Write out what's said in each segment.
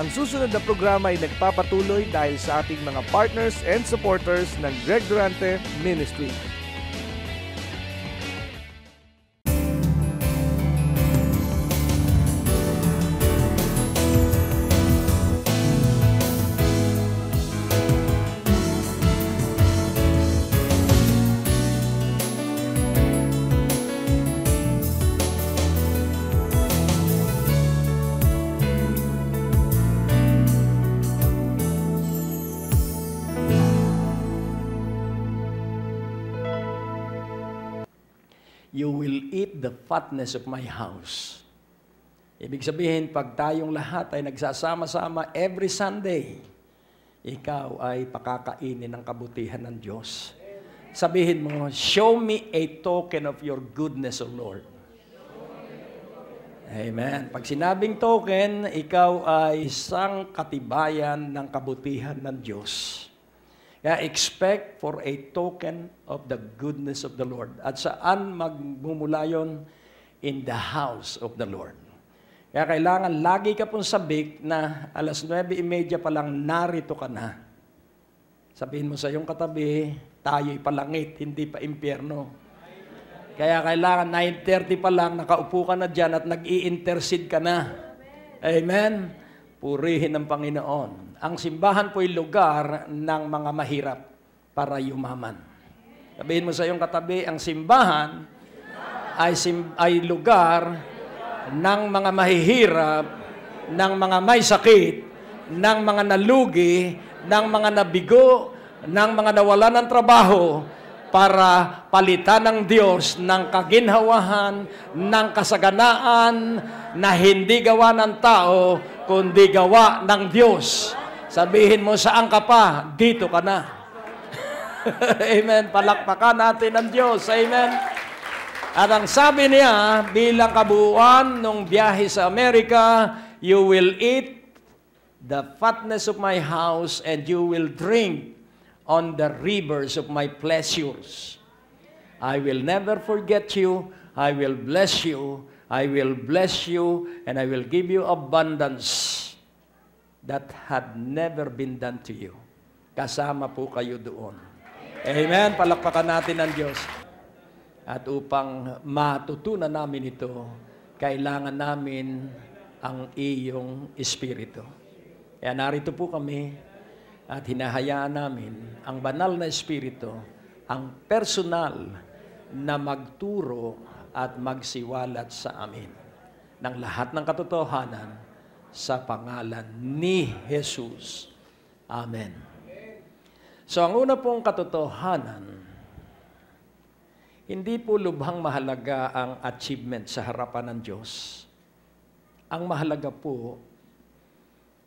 Ang susunod na programa ay nagpapatuloy dahil sa ating mga partners and supporters ng Greg Durante Ministry. You will eat the fatness of my house. Ibig sabihin, pag tayong lahat ay nagsasama-sama every Sunday, ikaw ay pakakainin ng kabutihan ng Diyos. Sabihin mo, show me a token of your goodness, O Lord. Amen. Pag sinabing token, ikaw ay isang katibayan ng kabutihan ng Diyos. Kaya expect for a token of the goodness of the Lord. At saan magmumula yun? In the house of the Lord. Kaya kailangan lagi ka pong sabik na 9:30 pa lang narito ka na. Sabihin mo sa iyong katabi, tayo'y palangit, hindi pa impyerno. Kaya kailangan 9:30 pa lang, nakaupo ka na dyan at nag-i-intercede ka na. Amen? Purihin ng Panginoon. Ang simbahan po'y lugar ng mga mahirap para yumaman. Sabihin mo sa iyong katabi, ang simbahan ay lugar ng mga mahihirap, ng mga may sakit, ng mga nalugi, ng mga nabigo, ng mga nawalan ng trabaho, para palitan ng Diyos ng kaginhawahan, ng kasaganaan na hindi gawa ng tao, kundi gawa ng Diyos. Sabihin mo, saan ka pa? Dito ka na. Amen. Palakpakan natin ang Diyos. Amen. At ang sabi niya, bilang kabuuan nung biyahe sa Amerika, you will eat the fatness of my house and you will drink on the rivers of my pleasures. I will never forget you. I will bless you. I will bless you and I will give you abundance that had never been done to you. Kasama po kayo doon. Amen. Palakpakan natin ang Diyos. At upang matutunan namin ito, kailangan namin ang iyong Espiritu. Kaya narito po kami at hinahayaan namin ang banal na Espiritu, ang personal na magturo at magsiwalat sa amin ng lahat ng katotohanan sa pangalan ni Jesus. Amen. So ang una pong katotohanan, hindi po lubhang mahalaga ang achievement sa harapan ng Diyos. Ang mahalaga po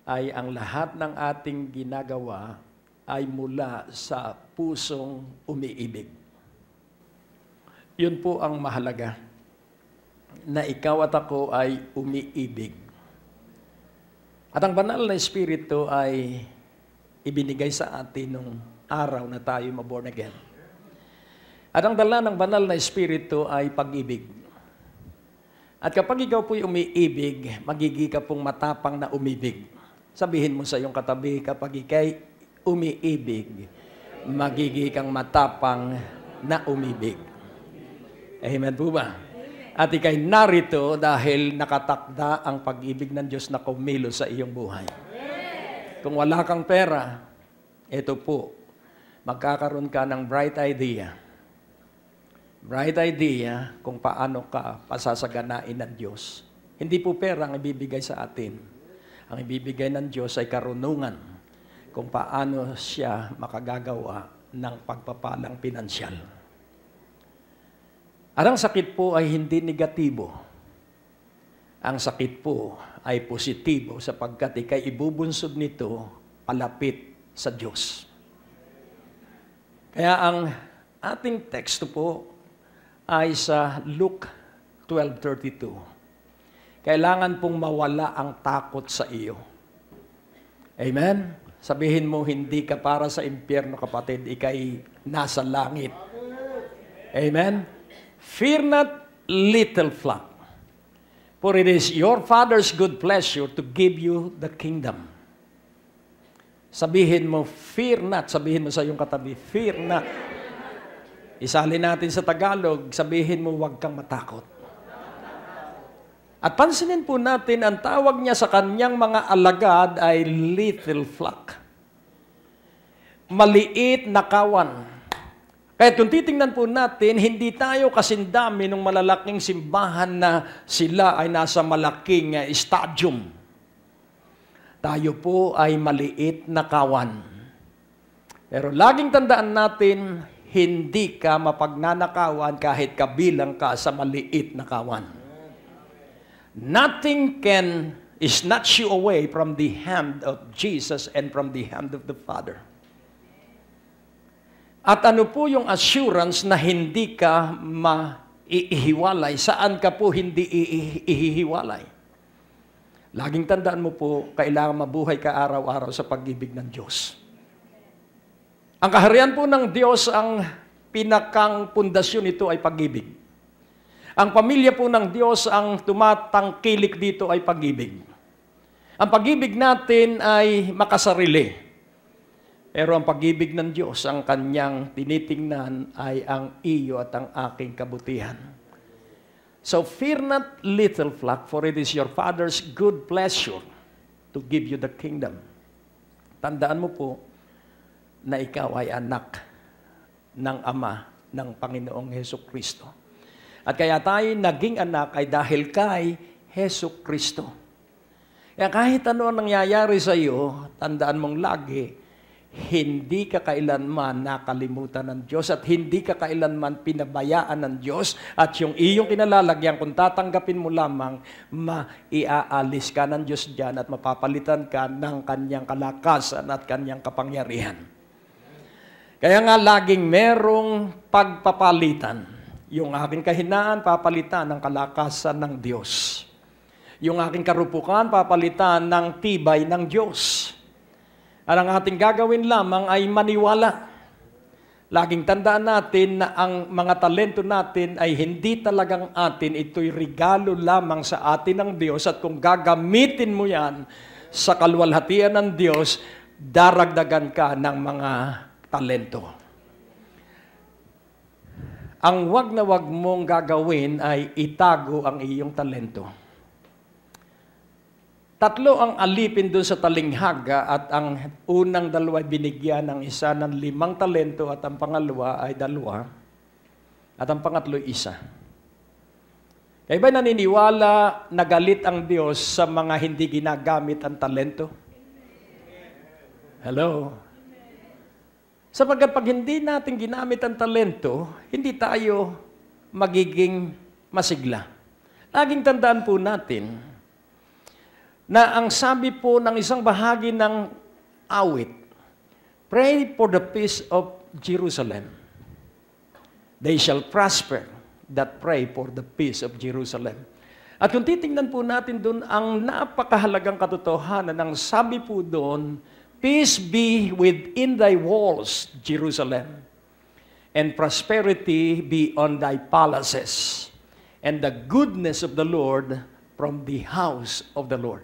ay ang lahat ng ating ginagawa ay mula sa pusong umiibig. Yun po ang mahalaga, na ikaw at ako ay umiibig. At ang banal na Espiritu ay ibinigay sa atin nung araw na tayo ma-born again. At ang dala ng banal na Espiritu ay pag-ibig. At kapag ikaw po'y umiibig, magiging ka pong matapang na umibig. Sabihin mo sa iyong katabi, kapag ikay umiibig, magiging kang matapang na umibig. Amen po ba? At ikay narito dahil nakatakda ang pag-ibig ng Diyos na kumilo sa iyong buhay. Kung wala kang pera, ito po, magkakaroon ka ng bright idea. Bright idea kung paano ka pasasaganain ng Diyos. Hindi po pera ang ibibigay sa atin. Ang ibibigay ng Diyos ay karunungan kung paano siya makagagawa ng pagpapalang pinansyal. At ang sakit po ay hindi negatibo. Ang sakit po ay positibo sapagkat ikay ibubunsod nito palapit sa Diyos. Kaya ang ating teksto po ay sa Luke 12:32. Kailangan pong mawala ang takot sa iyo. Amen? Sabihin mo, hindi ka para sa impyerno, kapatid. Ikay nasa langit. Amen? Fear not, little flock, For it is your Father's good pleasure to give you the kingdom. Sabihin mo, fear not. Sabihin mo sa iyong katabi, fear not. Isalin natin sa Tagalog, sabihin mo, huwag kang matakot. At pansinin po natin, ang tawag niya sa kanyang mga alagad ay little flock. Maliit na kawan. Kaya kung titingnan po natin, hindi tayo kasindami ng malalaking simbahan na sila ay nasa malaking stadium. Tayo po ay maliit na kawan. Pero laging tandaan natin, hindi ka mapagnanakawan kahit kabilang ka sa maliit na kawan. Nothing can snatch you away from the hand of Jesus and from the hand of the Father. At ano po yung assurance na hindi ka maihiwalay? Saan ka po hindi ihihiwalay? Laging tandaan mo po, kailangan mabuhay ka araw-araw sa pag-ibig ng Diyos. Ang kaharian po ng Diyos, ang pinakang pundasyon nito ay pag-ibig. Ang pamilya po ng Diyos, ang tumatangkilik dito ay pag-ibig. Ang pag-ibig natin ay makasarili. Pero ang pag-ibig ng Diyos, ang kanyang tinitingnan ay ang iyo at ang aking kabutihan. So fear not, little flock, for it is your Father's good pleasure to give you the kingdom. Tandaan mo po na ikaw ay anak ng Ama ng Panginoong Hesukristo. At kaya tayo naging anak ay dahil kay Hesukristo. Kaya kahit ano ang nangyayari sa iyo, tandaan mong lagi, hindi ka kailanman nakalimutan ng Diyos at hindi ka kailanman pinabayaan ng Diyos at yung iyong kinalalagyan, kung tatanggapin mo lamang, maiaalis ka ng Diyos dyan at mapapalitan ka ng kanyang kalakasan at kanyang kapangyarihan. Kaya nga laging merong pagpapalitan. Yung aking kahinaan, papalitan ng kalakasan ng Diyos. Yung aking karupukan, papalitan ng tibay ng Diyos. At ang ating gagawin lamang ay maniwala. Laging tandaan natin na ang mga talento natin ay hindi talagang atin. Ito'y regalo lamang sa atin ng Diyos. At kung gagamitin mo yan sa kaluwalhatian ng Diyos, daragdagan ka ng mga talento. Ang wag na wag mong gagawin ay itago ang iyong talento. Tatlo ang alipin doon sa talinghaga at ang unang dalawa binigyan ng isa ng 5 talento at ang pangalawa ay 2 at ang pangatlo isa. Kaya ba naniniwala na galit ang Diyos sa mga hindi ginagamit ang talento? Hello? Sapagkat pag hindi natin ginamit ang talento, hindi tayo magiging masigla. Laging tandaan po natin na ang sabi po ng isang bahagi ng awit, pray for the peace of Jerusalem. They shall prosper that pray for the peace of Jerusalem. At kung titingnan po natin doon, ang napakahalagang katotohanan, ang sabi po doon, peace be within thy walls, Jerusalem, and prosperity be on thy palaces, and the goodness of the Lord from the house of the Lord.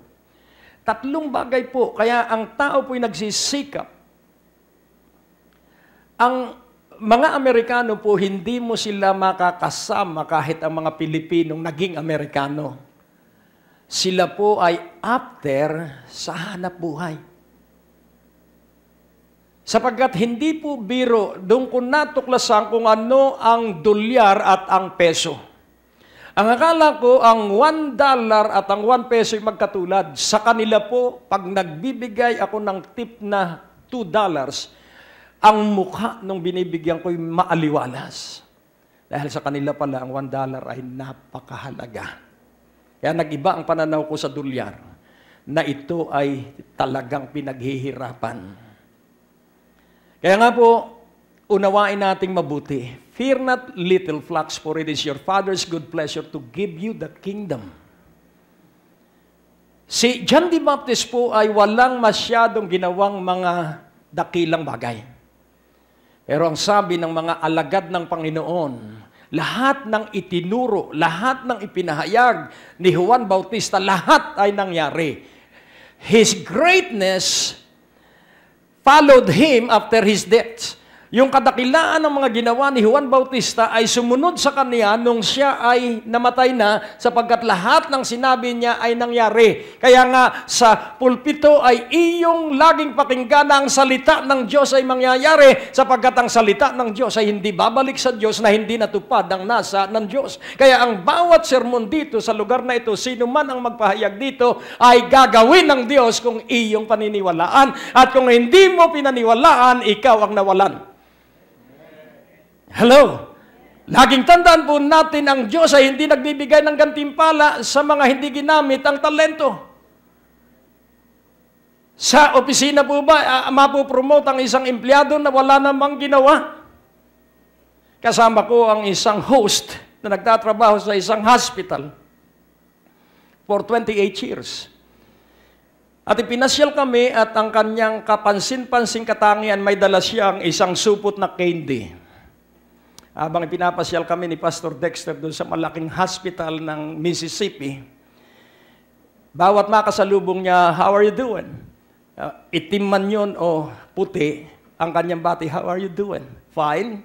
Tatlong bagay po, kaya ang tao po'y nagsisikap. Ang mga Amerikano po, hindi mo sila makakasama kahit ang mga Pilipinong naging Amerikano. Sila po ay after sa hanap buhay. Sapagkat hindi po biro, doon ko natuklasan kung ano ang dolyar at ang peso. Ang akala ko, ang $1 at ang 1 peso ay magkatulad. Sa kanila po, pag nagbibigay ako ng tip na $2, ang mukha nung binibigyan ko ay maaliwalas. Dahil sa kanila pala, ang $1 ay napakahalaga. Kaya nag-iba ang pananaw ko sa dolyar, na ito ay talagang pinaghihirapan. Kaya nga po, unawain nating mabuti. Fear not, little flocks, for it is your Father's good pleasure to give you the kingdom. Si John the Baptist po ay walang masyadong ginawang mga dakilang bagay. Pero ang sabi ng mga alagad ng Panginoon, lahat ng itinuro, lahat ng ipinahayag ni Juan Bautista, lahat ay nangyari. His greatness followed him after his death. Yung kadakilaan ng mga ginawa ni Juan Bautista ay sumunod sa kanya nung siya ay namatay na, sapagkat lahat ng sinabi niya ay nangyari. Kaya nga sa pulpito ay iyong laging pakinggan na ang salita ng Diyos ay mangyayari, sapagkat ang salita ng Diyos ay hindi babalik sa Diyos na hindi natupad ang nasa ng Diyos. Kaya ang bawat sermon dito sa lugar na ito, sino man ang magpahayag dito, ay gagawin ng Diyos kung iyong paniniwalaan. At kung hindi mo pinaniwalaan, ikaw ang nawalan. Hello? Laging tandaan po natin, ang Diyos ay hindi nagbibigay ng gantimpala sa mga hindi ginamit ang talento. Sa opisina po ba, mapopromote ang isang empleyado na wala namang ginawa? Kasama ko ang isang host na nagtatrabaho sa isang hospital for 28 years. At ipinasyal kami at ang kanyang kapansin-pansing katangian, may dala siyang isang supot na candy. Habang ipinapasyal kami ni Pastor Dexter doon sa malaking hospital ng Mississippi, bawat makasalubong niya, "How are you doing?" Itim man yun o puti, ang kanyang bati, "How are you doing?" "Fine."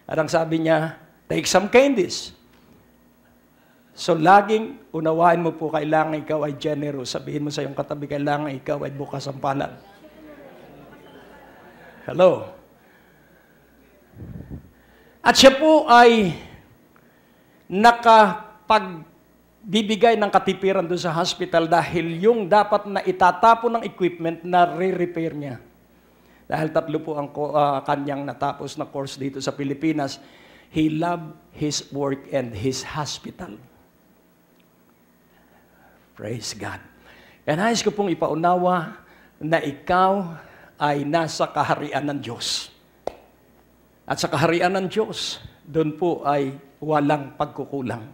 At ang sabi niya, "Take some candies." So laging unawain mo po, kailangan ikaw ay generous. Sabihin mo sa iyong katabi, kailangan ikaw ay bukas ang palad. Hello? At siya po ay nakapagbibigay ng katipiran doon sa hospital dahil yung dapat na itatapon ng equipment na re-repair niya. Dahil 3 po ang kanyang natapos na course dito sa Pilipinas, he loved his work and his hospital. Praise God. And nais ko pong ipaunawa na ikaw ay nasa kaharian ng Diyos. At sa kaharian ng Diyos, doon po ay walang pagkukulang.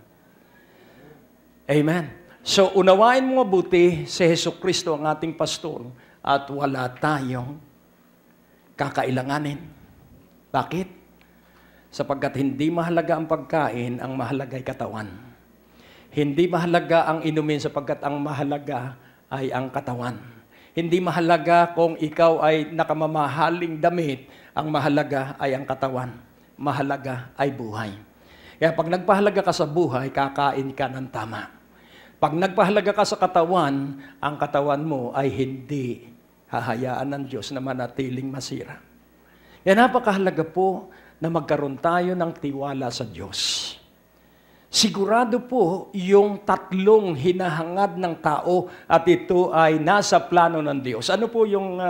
Amen. So, unawain mo mabuti si Jesucristo ang ating pastor at wala tayong kakailanganin. Bakit? Sapagkat hindi mahalaga ang pagkain, ang mahalaga ay katawan. Hindi mahalaga ang inumin sapagkat ang mahalaga ay ang katawan. Hindi mahalaga kung ikaw ay nakamamahaling damit, ang mahalaga ay ang katawan. Mahalaga ay buhay. Kaya pag nagpahalaga ka sa buhay, kakain ka ng tama. Pag nagpahalaga ka sa katawan, ang katawan mo ay hindi hahayaan ng Diyos na manatiling masira. Kaya napakahalaga po na magkaroon tayo ng tiwala sa Diyos. Sigurado po yung 3 hinahangad ng tao at ito ay nasa plano ng Diyos. Ano po yung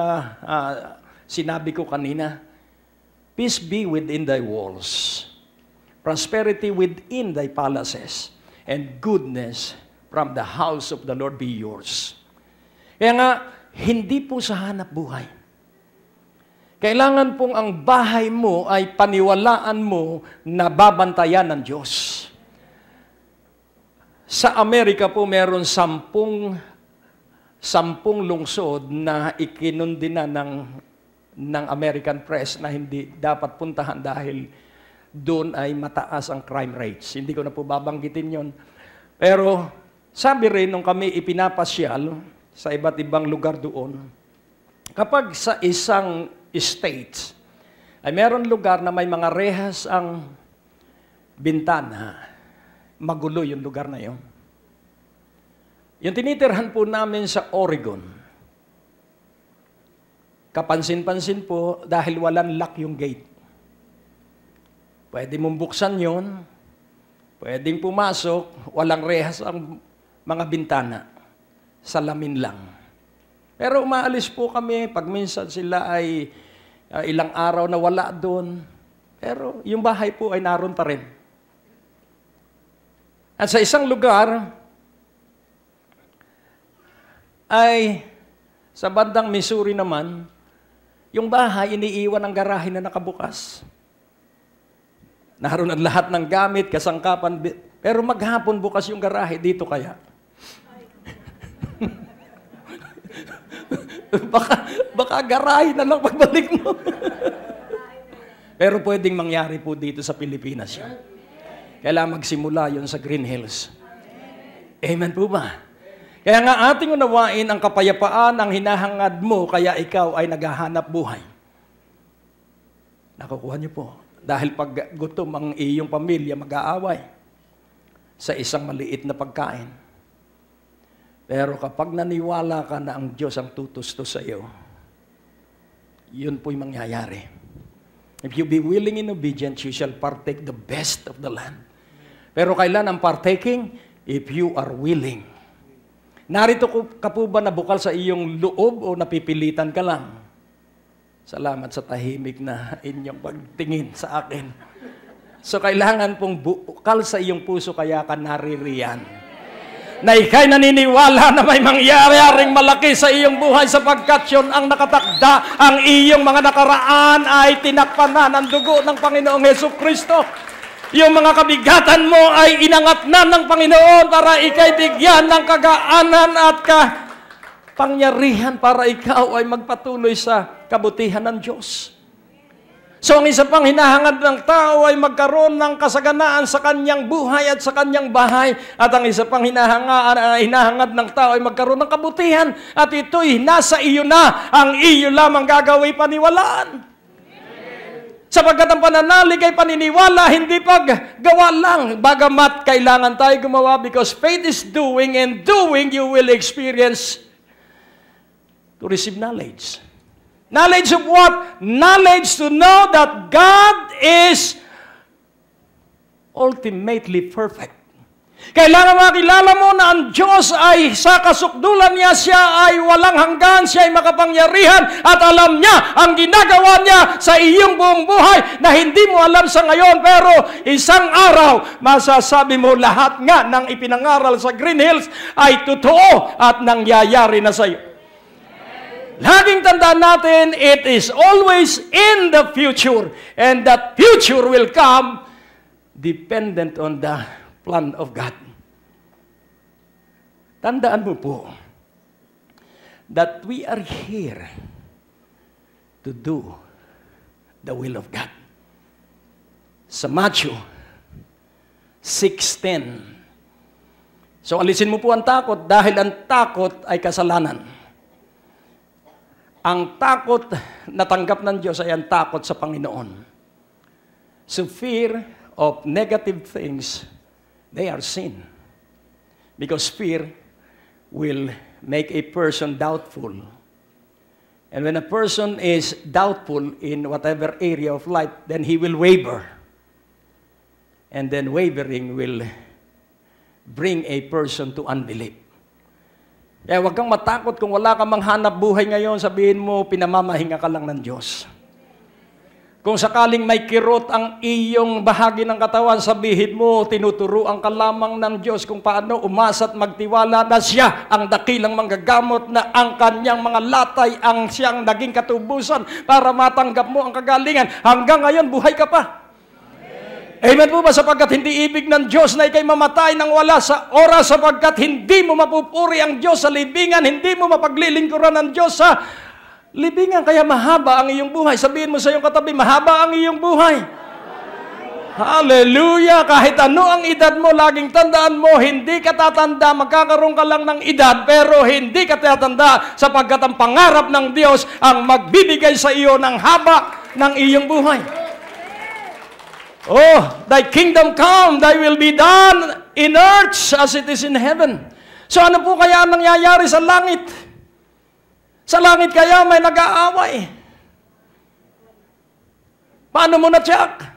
sinabi ko kanina? Peace be within thy walls, prosperity within thy palaces, and goodness from the house of the Lord be yours. Kaya nga, hindi po sa hanap buhay. Kailangan pong ang bahay mo ay paniwalaan mo na babantayan ng Diyos. Sa Amerika po, meron 10 lungsod na ikinundina ng American press na hindi dapat puntahan dahil doon ay mataas ang crime rates. Hindi ko na po babanggitin yon. Pero sabi rin nung kami ipinapasyal sa iba't ibang lugar doon, kapag sa isang state ay meron lugar na may mga rehas ang bintana, magulo yung lugar na yon. Yung tinitirhan po namin sa Oregon, kapansin-pansin po dahil walang lock yung gate. Pwede mong buksan yun, pwedeng pumasok, walang rehas ang mga bintana, salamin lang. Pero umaalis po kami, pag minsan sila ay ilang araw na wala doon, pero yung bahay po ay naroon pa rin. At sa isang lugar, ay sa bandang Missouri naman, yung bahay, iniiwan ng garahe na nakabukas. Naroon ang lahat ng gamit, kasangkapan, pero maghapon bukas yung garahe, dito kaya. baka garahe na lang pagbalik mo. Pero pwedeng mangyari po dito sa Pilipinas yan. Kailangan magsimula yun sa Green Hills. Amen po ba? Kaya nga ating unawain ang kapayapaan ang hinahangad mo, kaya ikaw ay naghahanap buhay. Nakukuha niyo po. Dahil pag gutom ang iyong pamilya, mag-aaway sa isang maliit na pagkain. Pero kapag naniwala ka na ang Diyos ang tutusto sa iyo, yun po'y mangyayari. If you be willing and obedient, you shall partake the best of the land. Pero kailan ang partaking? If you are willing. Narito ka po ba na bukal sa iyong loob o napipilitan ka lang? Salamat sa tahimik na inyong pagtingin sa akin. So kailangan pong bukal sa iyong puso kaya ka naririyan. Na ika'y naniniwala na may mangyayaring malaki sa iyong buhay sapagkat yun ang nakatakda. Ang iyong mga nakaraan ay tinakpan na ng dugo ng Panginoong Hesukristo. Yung mga kabigatan mo ay inangat na ng Panginoon para ika'y bigyan ng kagaanan at pangyarihan para ikaw ay magpatuloy sa kabutihan ng Diyos. So ang isa pang hinahangad ng tao ay magkaroon ng kasaganaan sa kanyang buhay at sa kanyang bahay. At ang isa pang hinahangad ng tao ay magkaroon ng kabutihan. At ito'y nasa iyo na, ang iyo lamang gagawin paniwalaan. Sapagkat ang pananalig ay paniniwala, hindi paggawa lang. Bagamat kailangan tayo gumawa because faith is doing, and doing you will experience to receive knowledge. Knowledge of what? Knowledge to know that God is ultimately perfect. Kailangan makilala mo na ang Diyos ay sa kasukdulan niya, siya ay walang hanggan, siya ay makapangyarihan at alam niya ang ginagawa niya sa iyong buong buhay na hindi mo alam sa ngayon, pero isang araw masasabi mo lahat nga ng ipinangaral sa Green Hills ay totoo at nangyayari na sa iyo. Laging tandaan natin, it is always in the future, and that future will come dependent on the plan of God. Tandaan mo po that we are here to do the will of God. Sa Matthew 6:10. So alisin mo po ang takot dahil ang takot ay kasalanan. Ang takot na tanggap ng Diyos ay ang takot sa Panginoon. So fear of negative things, they are sin. Because fear will make a person doubtful. And when a person is doubtful in whatever area of life, then he will waver. And then wavering will bring a person to unbelief. Kaya huwag kang matakot kung wala kang manghanap buhay ngayon, sabihin mo, pinamamahinga ka lang ng Diyos. Kung sakaling may kirot ang iyong bahagi ng katawan, sabihin mo, tinuturuan ka lamang ng Diyos kung paano umasa at magtiwala na siya ang dakilang manggagamot, na ang kanyang mga latay ang siyang naging katubusan para matanggap mo ang kagalingan. Hanggang ngayon, buhay ka pa. Amen po ba? Sapagkat hindi ibig ng Diyos na ikay mamatay nang wala sa oras, sapagkat hindi mo mapupuri ang Diyos sa libingan, hindi mo mapaglilingkuran ng Diyos sa libingan. Kaya mahaba ang iyong buhay. Sabihin mo sa iyong katabi, mahaba ang iyong buhay. Hallelujah! Kahit ano ang edad mo, laging tandaan mo, hindi ka tatanda, magkakaroon ka lang ng edad, pero hindi ka tatanda sapagkat ang pangarap ng Diyos ang magbibigay sa iyo ng haba ng iyong buhay. Oh, thy kingdom come, thy will be done in earth as it is in heaven. So ano po kaya ang nangyayari sa langit? Sa langit kaya may nag-aaway. Paano mo na-check?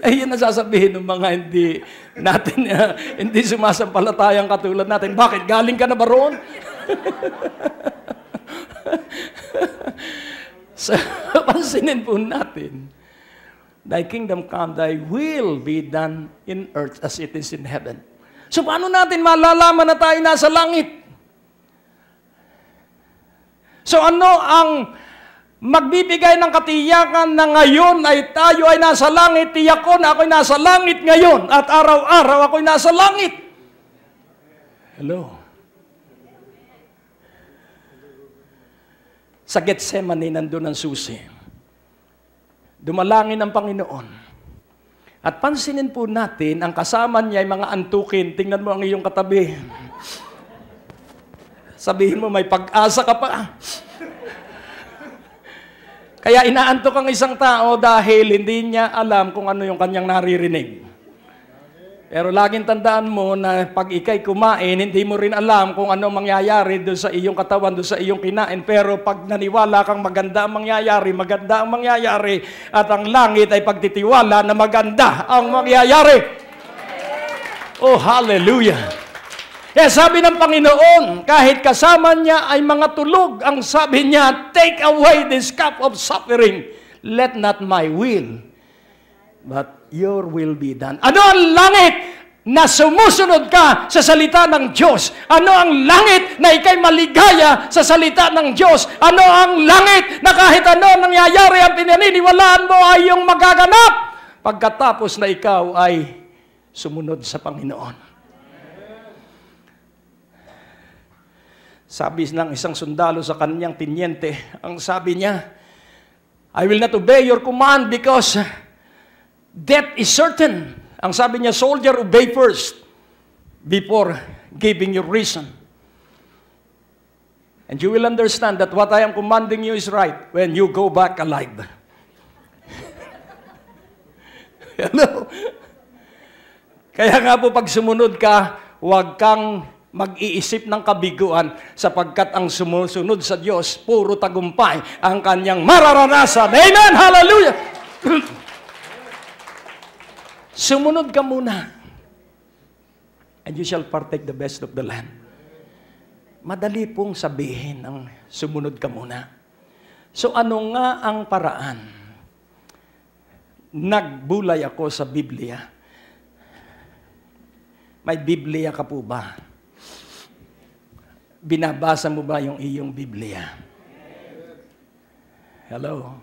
Ay, yun ang sasabihin ng mga hindi natin, hindi sumasampalatayang katulad natin. Bakit? Galing ka na ba roon? So, pansinin po natin, thy kingdom come, thy will be done in earth as it is in heaven. So, paano natin malalaman na tayo nasa langit? So, ano ang magbibigay ng katiyakan na ngayon ay tayo ay nasa langit? Tiyak ko na ako'y nasa langit ngayon at araw-araw ako'y nasa langit. Hello? Sa Gethsemane, nandun ang susi. Dumalangin ang Panginoon. At pansinin po natin, ang kasama niya ay mga antukin. Tingnan mo ang iyong katabi. Sabihin mo, may pag-asa ka pa. Kaya inaantok ang isang tao dahil hindi niya alam kung ano yung kanyang naririnig. Pero laging tandaan mo na pag ikay kumain, hindi mo rin alam kung ano mangyayari doon sa iyong katawan, doon sa iyong kinain. Pero pag naniwala kang maganda ang mangyayari, at ang langit ay pagtitiwala na maganda ang mangyayari. Oh, hallelujah! Kaya sabi ng Panginoon, kahit kasama niya ay mga tulog, ang sabi niya, take away this cup of suffering. Let not my will, but your will be done. Ano ang langit na sumusunod ka sa salita ng Diyos? Ano ang langit na ikay maligaya sa salita ng Diyos? Ano ang langit na kahit ano nangyayari ang pinaniniwalaan mo ay yung magaganap pagkatapos na ikaw ay sumunod sa Panginoon? Sabi ng isang sundalo sa kanyang tinyente, ang sabi niya, I will not obey your command because death is certain. Ang sabi niya, soldier, obey first before giving your reason. And you will understand that what I am commanding you is right when you go back alive. Hello? Kaya nga po pag sumunod ka, huwag kang mag-iisip ng kabiguan sapagkat ang sumusunod sa Diyos, puro tagumpay ang kanyang mararanasan. Amen! Hallelujah! Sumunod ka muna. And you shall partake the best of the land. Madali pong sabihin ang sumunod ka muna. So ano nga ang paraan? Nagbulay ako sa Biblia. May Biblia ka po ba? Binabasa mo ba yung iyong Biblia? Hello?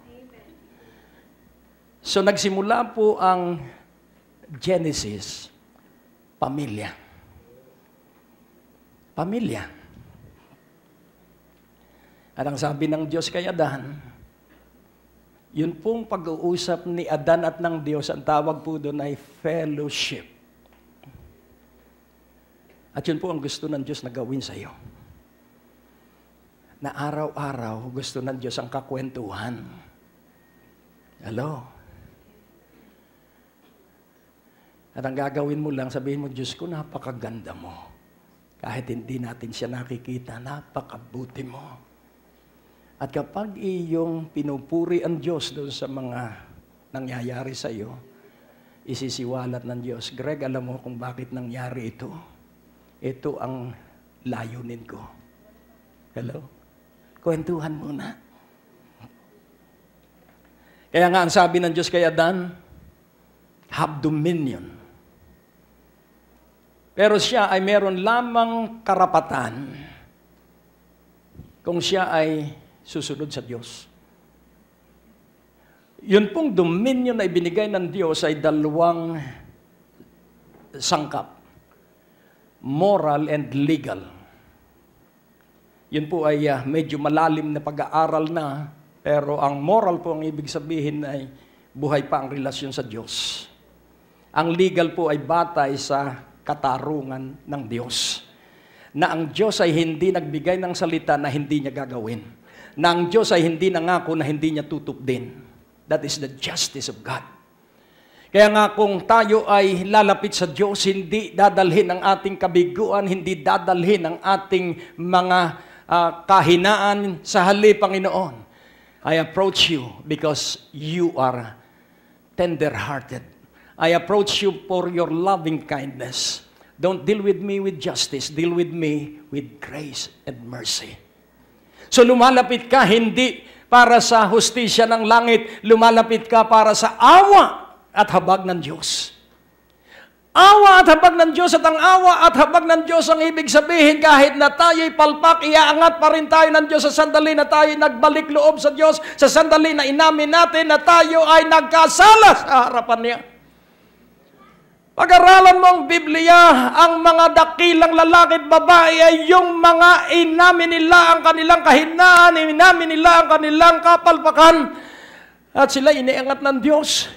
So nagsimula po ang Genesis, pamilya. Pamilya. At ang sabi ng Diyos kay Adan, yun pong pag-uusap ni Adan at ng Diyos, ang tawag po doon ay fellowship. At yun po ang gusto ng Diyos na gawin sa iyo. Na araw-araw gusto ng Diyos ang kakwentuhan. Hello? At ang gagawin mo lang, sabihin mo, Diyos ko, napakaganda mo. Kahit hindi natin siya nakikita, napakabuti mo. At kapag iyong pinupuri ang Diyos doon sa mga nangyayari sa iyo, isisiwalat ng Diyos, Greg, alam mo kung bakit nangyari ito? Ito ang layunin ko. Hello? Kwentuhan muna. Kaya nga ang sabi ng Diyos kay Adan, have dominion. Pero siya ay meron lamang karapatan kung siya ay susunod sa Diyos. Yun pong dominion na ibinigay ng Diyos ay dalawang sangkap. Moral and legal. Yun po ay medyo malalim na pag-aaral na, pero ang moral po ang ibig sabihin ay buhay pa ang relasyon sa Diyos. Ang legal po ay batay sa katarungan ng Diyos. Na ang Diyos ay hindi nagbigay ng salita na hindi niya gagawin. Na ang Diyos ay hindi nangako na hindi niya tutupdin. That is the justice of God. Kaya nga kung tayo ay lalapit sa Diyos, hindi dadalhin ang ating kabiguan, hindi dadalhin ang ating mga kahinaan sa halip, Panginoon. I approach you because you are tender-hearted. I approach you for your loving kindness. Don't deal with me with justice. Deal with me with grace and mercy. So lumalapit ka hindi para sa hustisya ng langit. Lumalapit ka para sa awa at habag ng Diyos. Awa at habag ng Diyos, at ang awa at habag ng Diyos ang ibig sabihin kahit na tayo'y palpak, iaangat pa rin tayo ng Diyos sa sandali na tayo'y nagbalik loob sa Diyos, sa sandali na inamin natin na tayo ay nagkasala sa harapan niya. Pag-aralan mo ang Biblia, ang mga dakilang lalaki at babae ay yung mga inamin nila ang kanilang kahinaan, inamin nila ang kanilang kapalpakan, at sila iniangat ng Diyos.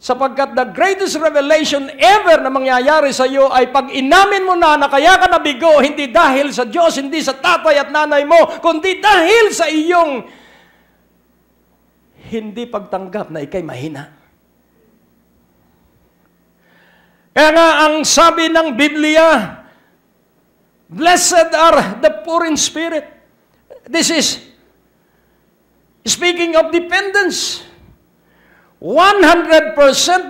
Sapagkat the greatest revelation ever na mangyayari sa iyo ay pag inamin mo na kaya ka nabigo, hindi dahil sa Diyos, hindi sa tatay at nanay mo, kundi dahil sa iyong hindi pagtanggap na ikay mahina. Kaya nga ang sabi ng Biblia, blessed are the poor in spirit. This is speaking of dependence. 100%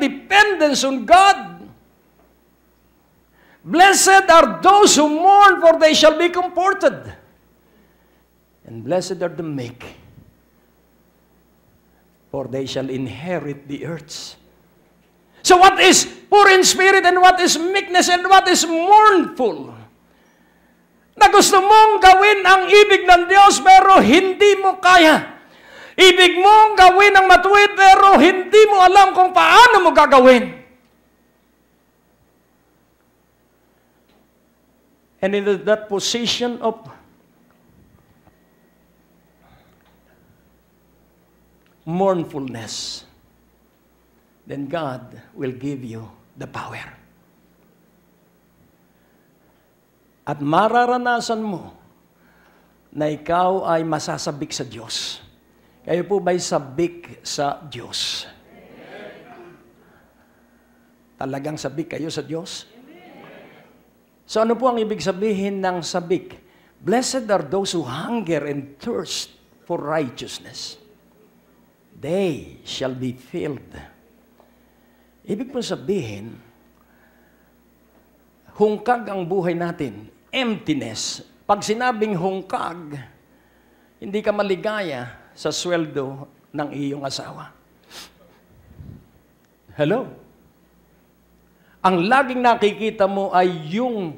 dependence on God. Blessed are those who mourn, for they shall be comforted. And blessed are the meek, for they shall inherit the earth. So what is poor in spirit and what is meekness and what is mournful? Na gusto mong gawin ang ibig ng Diyos pero hindi mo kaya. Ibig mong gawin ang matuwid pero hindi mo alam kung paano mo gagawin. And in that position of mournfulness, then God will give you the power. At mararanasan mo na ikaw ay masasabik sa Diyos. Kayo po ba'y sabik sa Diyos? Talagang sabik kayo sa Diyos? So ano po ang ibig sabihin ng sabik? Blessed are those who hunger and thirst for righteousness. They shall be filled. Ibig po sabihin, hungkag ang buhay natin. Emptiness. Pag sinabing hungkag, hindi ka maligaya sa sweldo ng iyong asawa. Hello? Ang laging nakikita mo ay yung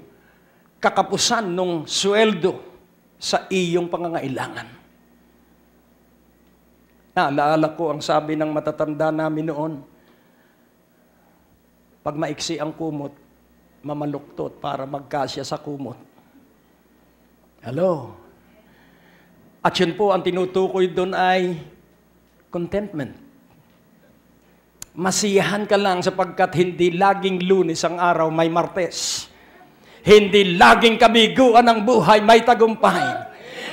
kakapusan ng sweldo sa iyong pangangailangan. Naalala ko ang sabi ng matatanda namin noon, pag maiksi ang kumot, mamaluktot para magkasya sa kumot. Hello? At yun po, ang tinutukoy doon ay contentment. Masiyahan ka lang sapagkat hindi laging Lunes ang araw, may Martes. Hindi laging kabiguan ang buhay, may tagumpay.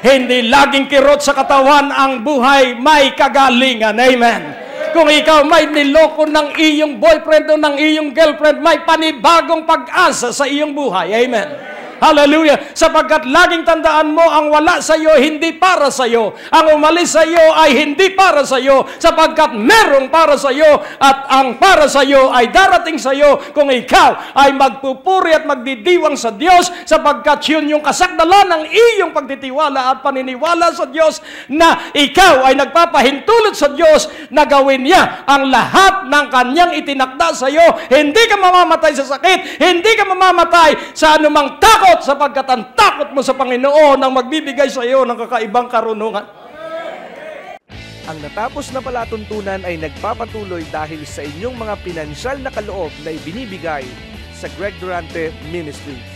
Hindi laging kirot sa katawan ang buhay, may kagalingan. Amen. Kung ikaw may niloko ng iyong boyfriend o ng iyong girlfriend, may panibagong pag-asa sa iyong buhay. Amen. Hallelujah. Sapagkat laging tandaan mo, ang wala sa iyo, hindi para sa iyo. Ang umalis sa iyo ay hindi para sa iyo. Sapagkat merong para sa iyo at ang para sa iyo ay darating sa iyo kung ikaw ay magpupuri at magdidiwang sa Diyos. Sapagkat yun yung kasakdalan ng iyong pagtitiwala at paniniwala sa Diyos na ikaw ay nagpapahintulot sa Diyos na gawin niya ang lahat ng kanyang itinakda sa iyo. Hindi ka mamamatay sa sakit. Hindi ka mamamatay sa anumang takot sapagkat ang takot mo sa Panginoon ang magbibigay sa iyo ng kakaibang karunungan. Ang natapos na palatuntunan ay nagpapatuloy dahil sa inyong mga pinansyal na kaloob na ibinibigay sa Greg Durante Ministries.